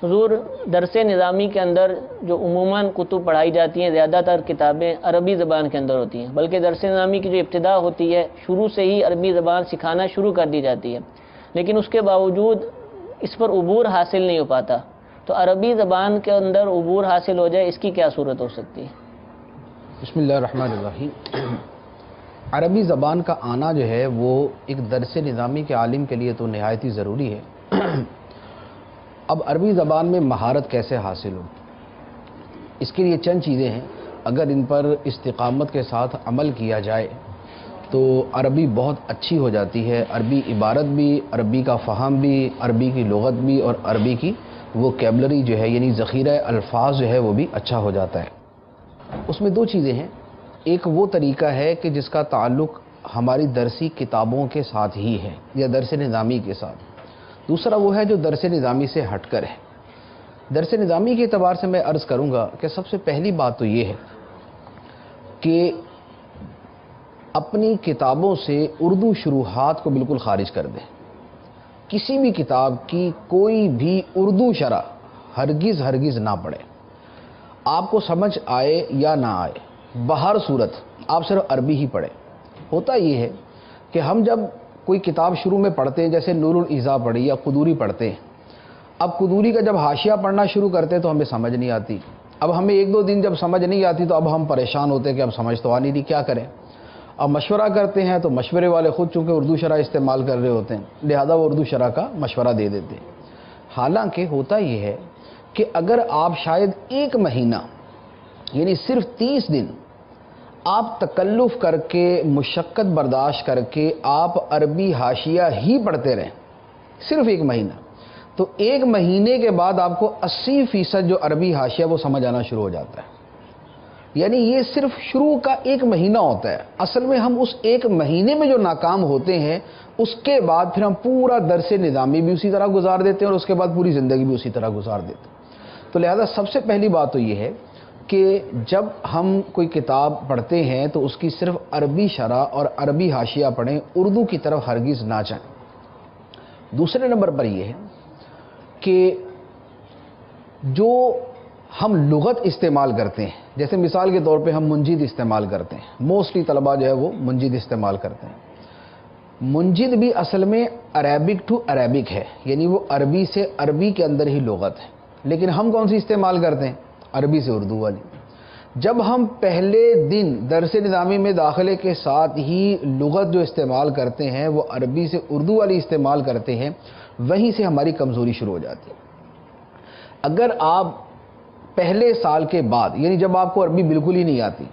حضور درس نظامی کے اندر جو عموماً کتب پڑھائی جاتی ہیں زیادہ تر کتابیں عربی زبان کے اندر ہوتی ہیں، بلکہ درس نظامی کی جو ابتدا ہوتی ہے شروع سے ہی عربی زبان سکھانا شروع کر دی جاتی ہے، لیکن اس کے باوجود اس پر عبور حاصل نہیں ہو پاتا۔ تو عربی زبان کے اندر عبور حاصل ہو جائے، اس کی کیا صورت ہو سکتی ہے؟ بسم اللہ الرحمن الرحیم۔ عربی زبان کا آنا جو ہے وہ ایک درس نظامی کے عالم کے لیے تو نہایت ہی ضروری ہے۔ اب عربی زبان میں مہارت کیسے حاصل ہو، اس کے لیے چند چیزیں ہیں، اگر ان پر استقامت کے ساتھ عمل کیا جائے تو عربی بہت اچھی ہو جاتی ہے۔ عربی عبارت بھی، عربی کا فہم بھی، عربی کی لغت بھی، اور عربی کی ووکیبلری جو ہے یعنی ذخیرہ الفاظ جو ہے وہ بھی اچھا ہو جاتا ہے۔ اس میں دو چیزیں ہیں، ایک وہ طریقہ ہے کہ جس کا تعلق ہماری درسی کتابوں کے ساتھ ہی ہے یا درس نظامی کے ساتھ، دوسرا وہ ہے جو درس نظامی سے ہٹ کر ہے۔ درس نظامی کے اعتبار سے میں عرض کروں گا کہ سب سے پہلی بات تو یہ ہے کہ اپنی کتابوں سے اردو شروحات کو بالکل خارج کر دیں۔ کسی بھی کتاب کی کوئی بھی اردو شرح ہرگز نہ پڑھیں، آپ کو سمجھ آئے یا نہ آئے، بہر صورت آپ صرف عربی ہی پڑھیں۔ ہوتا یہ ہے کہ ہم جب کوئی کتاب شروع میں پڑھتے ہیں، جیسے نور الایضاح پڑھی یا قدوری پڑھتے ہیں، اب قدوری کا جب حاشیہ پڑھنا شروع کرتے ہیں تو ہمیں سمجھ نہیں آتی، اب ہمیں ایک دو دن جب سمجھ نہیں آتی تو اب ہم پریشان ہوتے ہیں کہ اب سمجھ تو آ نہیں رہی، کیا کریں؟ اب مشورہ کرتے ہیں تو مشورے والے خود چونکہ اردو شرح استعمال کر رہے ہوتے ہیں، لہذا وہ اردو شرح کا مشورہ دے دیتے ہیں۔ حالانکہ ہوتا یہ ہے کہ اگر آپ شاید ایک مہینہ یعنی صرف 30 دن آپ تکلف کر کے، مشقت برداشت کر کے آپ عربی حاشیہ ہی پڑھتے رہیں، صرف ایک مہینہ، تو ایک مہینے کے بعد آپ کو 80% جو عربی حاشیہ وہ سمجھ آنا شروع ہو جاتا ہے۔ یعنی یہ صرف شروع کا ایک مہینہ ہوتا ہے، اصل میں ہم اس ایک مہینے میں جو ناکام ہوتے ہیں اس کے بعد پھر ہم پورا درس نظامی بھی اسی طرح گزار دیتے ہیں اور اس کے بعد پوری زندگی بھی اسی طرح گزار دیتے ہیں۔ تو لہذا سب سے پہلی بات تو یہ ہے کہ جب ہم کوئی کتاب پڑھتے ہیں تو اس کی صرف عربی شرح اور عربی حاشیہ پڑھیں، اردو کی طرف ہرگز نہ جائیں۔ دوسرے نمبر پر یہ ہے کہ جو ہم لغت استعمال کرتے ہیں، جیسے مثال کے طور پہ ہم منجد استعمال کرتے ہیں، موسٹلی طلباء جو ہے وہ منجد استعمال کرتے ہیں۔ منجد بھی اصل میں عربک ٹو عربک ہے، یعنی وہ عربی سے عربی کے اندر ہی لغت ہے، لیکن ہم کون سی استعمال کرتے ہیں؟ عربی سے اردو والی۔ جب ہم پہلے دن درس نظامی میں داخلے کے ساتھ ہی لغت جو استعمال کرتے ہیں وہ عربی سے اردو والی استعمال کرتے ہیں، وہیں سے ہماری کمزوری شروع ہو جاتی ہے۔ اگر آپ پہلے سال کے بعد یعنی جب آپ کو عربی بالکل ہی نہیں آتی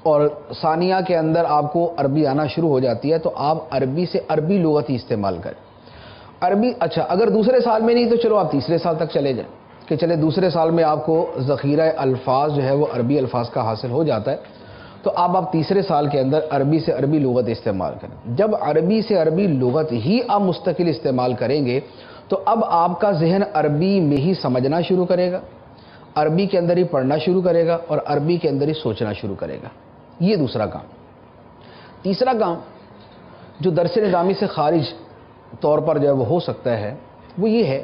اور ثانیہ کے اندر آپ کو عربی آنا شروع ہو جاتی ہے تو آپ عربی سے عربی لغت ہی استعمال کریں۔ عربی اچھا اگر دوسرے سال میں نہیں تو چلو آپ تیسرے سال تک چلے جائیں کہ چلے دوسرے سال میں آپ کو ذخیرہ الفاظ جو ہے وہ عربی الفاظ کا حاصل ہو جاتا ہے تو آپ تیسرے سال کے اندر عربی سے عربی لغت استعمال کریں۔ جب عربی سے عربی لغت ہی آپ مستقل استعمال کریں گے تو اب آپ کا ذہن عربی میں ہی سمجھنا شروع کرے گا، عربی کے اندر ہی پڑھنا شروع کرے گا اور عربی کے اندر ہی سوچنا شروع کرے گا۔ یہ دوسرا کام۔ تیسرا کام جو درس نظامی سے خارج طور پر جو ہے وہ ہو سکتا ہے وہ یہ ہے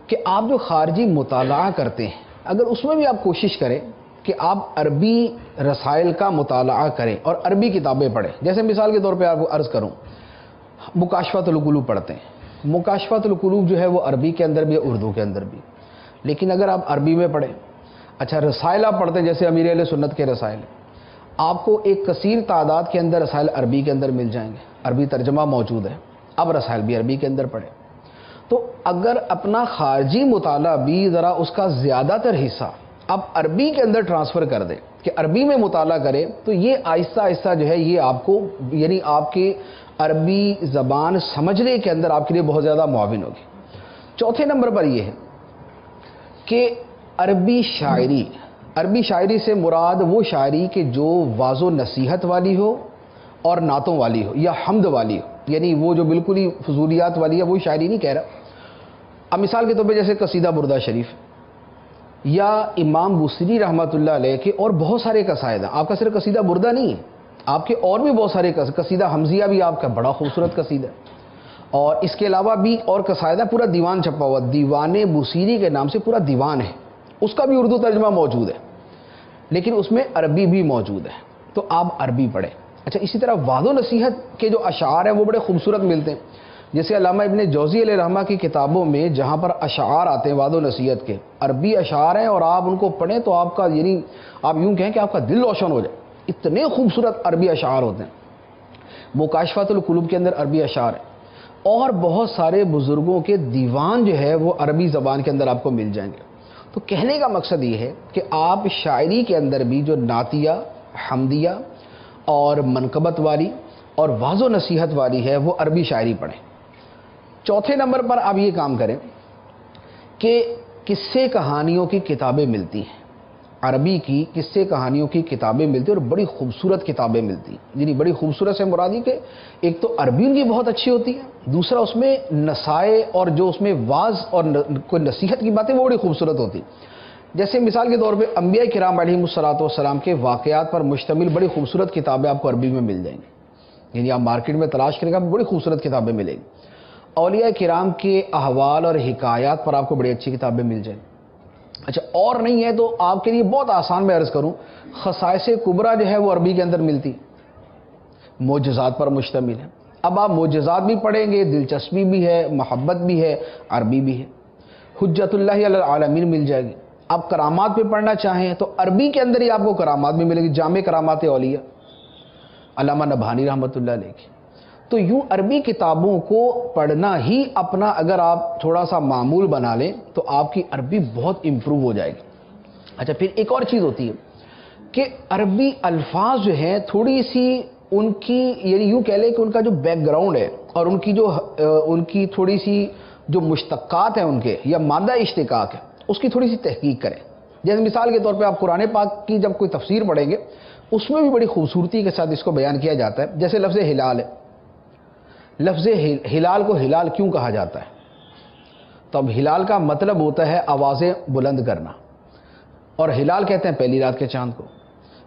کہ آپ جو خارجی مطالعہ کرتے ہیں اگر اس میں بھی آپ کوشش کریں کہ آپ عربی رسائل کا مطالعہ کریں اور عربی کتابیں پڑھیں۔ جیسے مثال کے طور پہ آپ کو عرض کروں، مکاشفۃ القلوب پڑھتے ہیں، مکاشفۃ القلوب جو ہے وہ عربی کے اندر بھی ہے، اردو کے اندر بھی، لیکن اگر آپ عربی میں پڑھیں، اچھا رسائل آپ پڑھتے ہیں جیسے امیر اہل سنت کے رسائل، آپ کو ایک کثیر تعداد کے اندر رسائل عربی کے اندر مل جائیں گے، عربی ترجمہ موجود ہے، اب رسائل بھی عربی کے اندر پڑھیں۔ تو اگر اپنا خارجی مطالعہ بھی ذرا اس کا زیادہ تر حصہ آپ عربی کے اندر ٹرانسفر کر دیں کہ عربی میں مطالعہ کریں تو یہ آہستہ آہستہ جو ہے یہ آپ کو یعنی آپ کے عربی زبان سمجھنے کے اندر آپ کے لیے بہت زیادہ معاون ہوگی۔ چوتھے نمبر پر یہ ہے کہ عربی شاعری سے مراد وہ شاعری کہ جو واض و نصیحت والی ہو اور نعتوں والی ہو یا حمد والی ہو، یعنی وہ جو بالکل ہی فضولیات والی ہے وہ شاعری نہیں کہہ رہا۔ اب مثال کے طور پہ جیسے قصیدہ بردہ شریف یا امام بوصیری رحمۃ اللہ علیہ کے اور بہت سارے قصائد ہیں، آپ کا صرف قصیدہ بردہ نہیں ہے، آپ کے اور بھی بہت سارے قصیدہ حمزیہ بھی آپ کا بڑا خوبصورت قصیدہ ہے، اور اس کے علاوہ بھی اور قصائدہ پورا دیوان چھپا ہوا، دیوان بوسیری کے نام سے پورا دیوان ہے، اس کا بھی اردو ترجمہ موجود ہے، لیکن اس میں عربی بھی موجود ہے، تو آپ عربی پڑھیں۔ اچھا، اسی طرح وعظ و نصیحت کے جو اشعار ہیں وہ بڑے خوبصورت ملتے ہیں، جیسے علامہ ابن جوزی علیہ رحمہ کی کتابوں میں جہاں پر اشعار آتے ہیں وعظ و نصیحت کے، عربی اشعار ہیں، اور آپ ان کو پڑھیں تو آپ کا یعنی آپ یوں کہیں کہ آپ کا دل روشن ہو جائے، اتنے خوبصورت عربی اشعار ہوتے ہیں۔ مکاشفات القلوب کے اندر عربی اشعار ہیں، اور بہت سارے بزرگوں کے دیوان جو ہے وہ عربی زبان کے اندر آپ کو مل جائیں گے۔ تو کہنے کا مقصد یہ ہے کہ آپ شاعری کے اندر بھی جو نعتیہ، حمدیہ اور منقبت والی اور وعظ و نصیحت والی ہے وہ عربی شاعری پڑھیں۔ چوتھے نمبر پر آپ یہ کام کریں کہ قصے کہانیوں کی کتابیں ملتی ہیں، عربی کی قصے کہانیوں کی کتابیں ملتی ہیں، اور بڑی خوبصورت کتابیں ملتی ہیں، یعنی بڑی خوبصورت سے مراد یہ کہ ایک تو عربی ان کی بہت اچھی ہوتی ہے، دوسرا اس میں نصائح اور جو اس میں واعظ اور کوئی نصیحت کی باتیں وہ بڑی خوبصورت ہوتی ہیں۔ جیسے مثال کے طور پہ انبیاء کرام علیہم الصلوۃ والسلام کے واقعات پر مشتمل بڑی خوبصورت کتابیں آپ کو عربی میں مل جائیں گی، یعنی آپ مارکیٹ میں تلاش کریں گے آپ کو بڑی خوبصورت کتابیں ملیں گی۔ اولیاء کرام کے احوال اور حکایات پر آپ کو بڑی اچھی کتابیں مل جائیں۔ اچھا، اور نہیں ہے تو آپ کے لیے بہت آسان میں عرض کروں، خصائص کبریٰ جو ہے وہ عربی کے اندر ملتی، معجزات پر مشتمل ہے۔ اب آپ معجزات بھی پڑھیں گے، دلچسپی بھی ہے، محبت بھی ہے، عربی بھی ہے۔ حجت اللہ علی العالمین مل جائے گی۔ آپ کرامات پہ پڑھنا چاہیں تو عربی کے اندر ہی آپ کو کرامات بھی ملے گی، جامع کرامات اولیاء علامہ نبہانی رحمۃ اللہ علیہ کی۔ تو یوں عربی کتابوں کو پڑھنا ہی اپنا اگر آپ تھوڑا سا معمول بنا لیں تو آپ کی عربی بہت امپروو ہو جائے گی۔ اچھا، پھر ایک اور چیز ہوتی ہے کہ عربی الفاظ جو ہیں تھوڑی سی ان کی یعنی یوں کہہ لیں کہ ان کا جو بیک گراؤنڈ ہے اور ان کی تھوڑی سی جو مشتقات ہیں ان کے یا مادہ اشتقاق ہے اس کی تھوڑی سی تحقیق کریں۔ جیسے مثال کے طور پہ آپ قرآن پاک کی جب کوئی تفسیر پڑھیں گے اس میں بھی بڑی خوبصورتی کے ساتھ اس کو بیان کیا جاتا ہے۔ جیسے لفظ ہلال ہے، لفظ ہلال کو ہلال کیوں کہا جاتا ہے؟ تو اب ہلال کا مطلب ہوتا ہے آوازیں بلند کرنا، اور ہلال کہتے ہیں پہلی رات کے چاند کو۔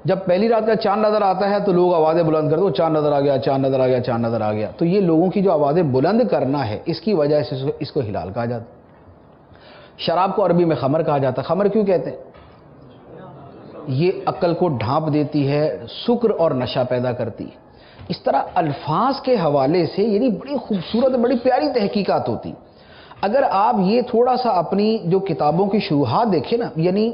جب پہلی رات کا چاند نظر آتا ہے تو لوگ آوازیں بلند کرتے ہیں، چاند نظر آ گیا، چاند نظر آ گیا، چاند نظر آ گیا۔ تو یہ لوگوں کی جو آوازیں بلند کرنا ہے اس کی وجہ سے اس کو ہلال کہا جاتا ہے۔ شراب کو عربی میں خمر کہا جاتا ہے۔ خمر کیوں کہتے ہیں؟ یہ عقل کو ڈھانپ دیتی ہے، سکر اور نشہ پیدا کرتی ہے۔ اس طرح الفاظ کے حوالے سے یعنی بڑی خوبصورت بڑی پیاری تحقیقات ہوتی۔ اگر آپ یہ تھوڑا سا اپنی جو کتابوں کی شروحات دیکھیں نا، یعنی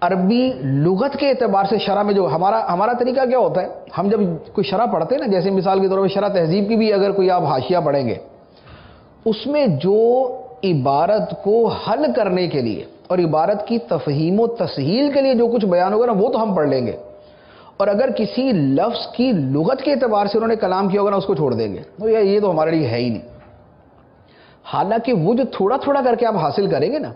عربی لغت کے اعتبار سے شرح میں جو ہمارا طریقہ کیا ہوتا ہے، ہم جب کوئی شرح پڑھتے ہیں نا، جیسے مثال کے طور پہ شرح تہذیب کی بھی اگر کوئی آپ حاشیہ پڑھیں گے اس میں جو عبارت کو حل کرنے کے لیے اور عبارت کی تفہیم و تسہیل کے لیے جو کچھ بیان ہوگا نا وہ تو ہم پڑھ لیں گے، اور اگر کسی لفظ کی لغت کے اعتبار سے انہوں نے کلام کیا ہوگا نا اس کو چھوڑ دیں گے، تو یہ تو ہمارے لیے ہے ہی نہیں۔ حالانکہ وہ جو تھوڑا تھوڑا کر کے آپ حاصل کریں گے نا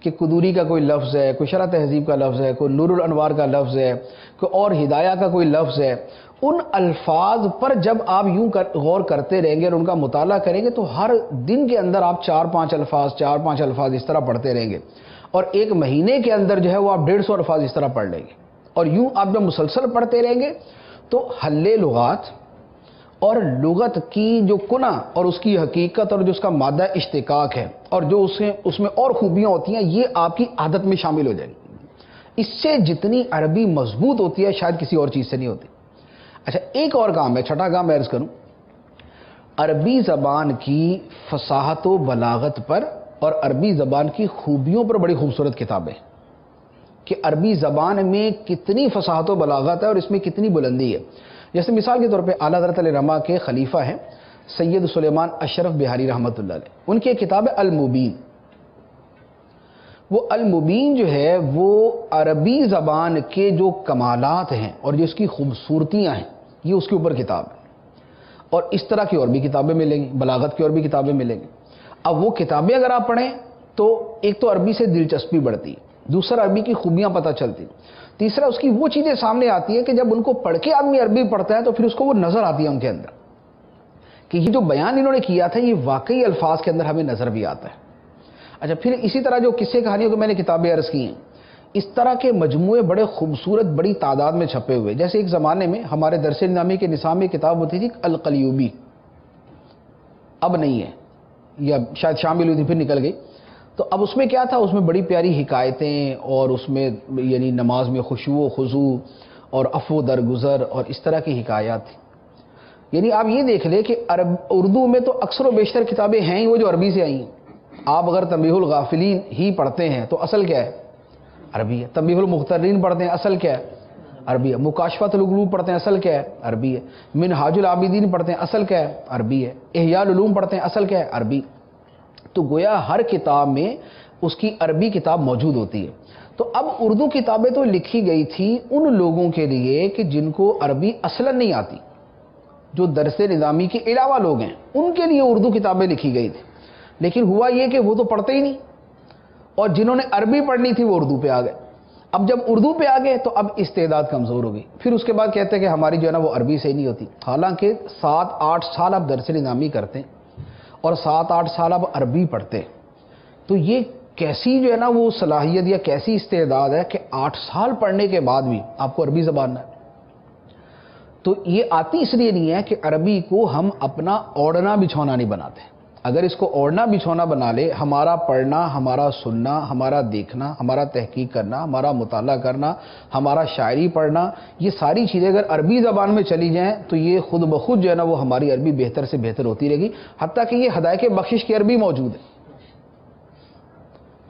کہ قدوری کا کوئی لفظ ہے، کوئی شرح تہذیب کا لفظ ہے، کوئی نور الانوار کا لفظ ہے، کوئی اور ہدایہ کا کوئی لفظ ہے، ان الفاظ پر جب آپ یوں غور کرتے رہیں گے اور ان کا مطالعہ کریں گے تو ہر دن کے اندر آپ 4-5 الفاظ اس طرح پڑھتے رہیں گے، اور ایک مہینے کے اندر جو ہے وہ آپ 150 الفاظ اس طرح پڑھ لیں گے۔ اور یوں آپ جب مسلسل پڑھتے رہیں گے تو حل لغات اور لغت کی جو کنہ اور اس کی حقیقت اور جو اس کا مادہ اشتقاق ہے اور جو اس میں اور خوبیاں ہوتی ہیں یہ آپ کی عادت میں شامل ہو جائیں گی۔ اس سے جتنی عربی مضبوط ہوتی ہے شاید کسی اور چیز سے نہیں ہوتی۔ اچھا، ایک اور کام ہے، چھٹا کام میں عرض کروں، عربی زبان کی فصاحت و بلاغت پر اور عربی زبان کی خوبیوں پر بڑی خوبصورت کتابیں کہ عربی زبان میں کتنی فصاحت و بلاغت ہے اور اس میں کتنی بلندی ہے۔ جیسے مثال کے طور پہ اعلیٰ حضرت علیہ رحمہ کے خلیفہ ہیں سید سلیمان اشرف بہاری رحمۃ اللہ علیہ، ان کی ایک کتاب ہے المبین۔ وہ المبین جو ہے وہ عربی زبان کے جو کمالات ہیں اور جو اس کی خوبصورتیاں ہیں یہ اس کے اوپر کتاب ہے، اور اس طرح کی اور بھی کتابیں ملیں گی، بلاغت کی اور بھی کتابیں ملیں گی۔ اب وہ کتابیں اگر آپ پڑھیں تو ایک تو عربی سے دلچسپی بڑھتی، دوسرا عربی کی خوبیاں پتہ چلتی، تیسرا اس کی وہ چیزیں سامنے آتی ہیں کہ جب ان کو پڑھ کے آدمی عربی پڑھتا ہے تو پھر اس کو وہ نظر آتی ہے ان کے اندر کہ یہ جو بیان انہوں نے کیا تھا یہ واقعی الفاظ کے اندر ہمیں نظر بھی آتا ہے۔ اچھا، پھر اسی طرح جو قصے کہانیوں کو میں نے کتابیں عرض کی ہیں، اس طرح کے مجموعے بڑے خوبصورت بڑی تعداد میں چھپے ہوئے. جیسے ایک زمانے میں ہمارے درس نظامی کے نصاب میں کتاب ہوتی تھی القلیوبی، اب نہیں ہے، یا شاید شامل ہوئی تھی پھر نکل گئی. تو اب اس میں کیا تھا، اس میں بڑی پیاری حکایتیں، اور اس میں یعنی نماز میں خشوع و خضوع اور عفو درگزر اور اس طرح کی حکایات تھیں. یعنی آپ یہ دیکھ لیں کہ اردو میں تو اکثر و بیشتر کتابیں ہیں ہی وہ جو عربی سے آئی ہیں. آپ اگر تنبیہ الغافلین ہی پڑھتے ہیں تو اصل کیا ہے؟ عربی ہے. تنبیہ المغترین پڑھتے ہیں، اصل کیا ہے؟ عربی ہے. مکاشفۃ القلوب پڑھتے ہیں، اصل کیا ہے؟ عربی ہے. منہاج العابدین پڑھتے ہیں، اصل کیا ہے؟ عربی ہے. احیاء العلوم پڑھتے ہیں، اصل کیا ہے؟ عربی. تو گویا ہر کتاب میں اس کی عربی کتاب موجود ہوتی ہے. تو اب اردو کتابیں تو لکھی گئی تھی ان لوگوں کے لیے کہ جن کو عربی اصلاً نہیں آتی، جو درس نظامی کے علاوہ لوگ ہیں، ان کے لیے اردو کتابیں لکھی گئی تھی. لیکن ہوا یہ کہ وہ تو پڑھتے ہی نہیں، اور جنہوں نے عربی پڑھنی تھی وہ اردو پہ آ گئے. اب جب اردو پہ آ گئے تو اب استعداد کمزور ہو گئی. پھر اس کے بعد کہتے ہیں کہ ہماری جو ہے نا وہ عربی سے ہی نہیں ہوتی. حالانکہ 7-8 سال آپ درس نظامی کرتے ہیں اور 7-8 سال آپ عربی پڑھتے ہیں، تو یہ کیسی جو ہے نا وہ صلاحیت یا کیسی استعداد ہے کہ 8 سال پڑھنے کے بعد بھی آپ کو عربی زبان نہ ہے. تو یہ آتی اس لیے نہیں ہے کہ عربی کو ہم اپنا اوڑھنا بچھونا نہیں بناتے. اگر اس کو اوڑھنا بچھونا بنا لے، ہمارا پڑھنا، ہمارا سننا، ہمارا دیکھنا، ہمارا تحقیق کرنا، ہمارا مطالعہ کرنا، ہمارا شاعری پڑھنا، یہ ساری چیزیں اگر عربی زبان میں چلی جائیں تو یہ خود بخود جو ہے نا وہ ہماری عربی بہتر سے بہتر ہوتی رہے گی. حتیٰ کہ یہ ہدایت بخشش کی عربی موجود ہے،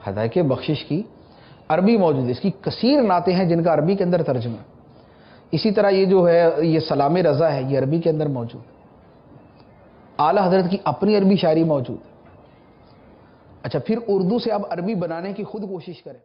ہدایت بخشش کی عربی موجود ہے. اس کی کثیر نعتیں ہیں جن کا عربی کے اندر ترجمہ ہے. اسی طرح یہ جو ہے یہ سلام رضا ہے، یہ عربی کے اندر موجود ہے. اعلیٰ حضرت کی اپنی عربی شاعری موجود ہے. اچھا، پھر اردو سے آپ عربی بنانے کی خود کوشش کریں.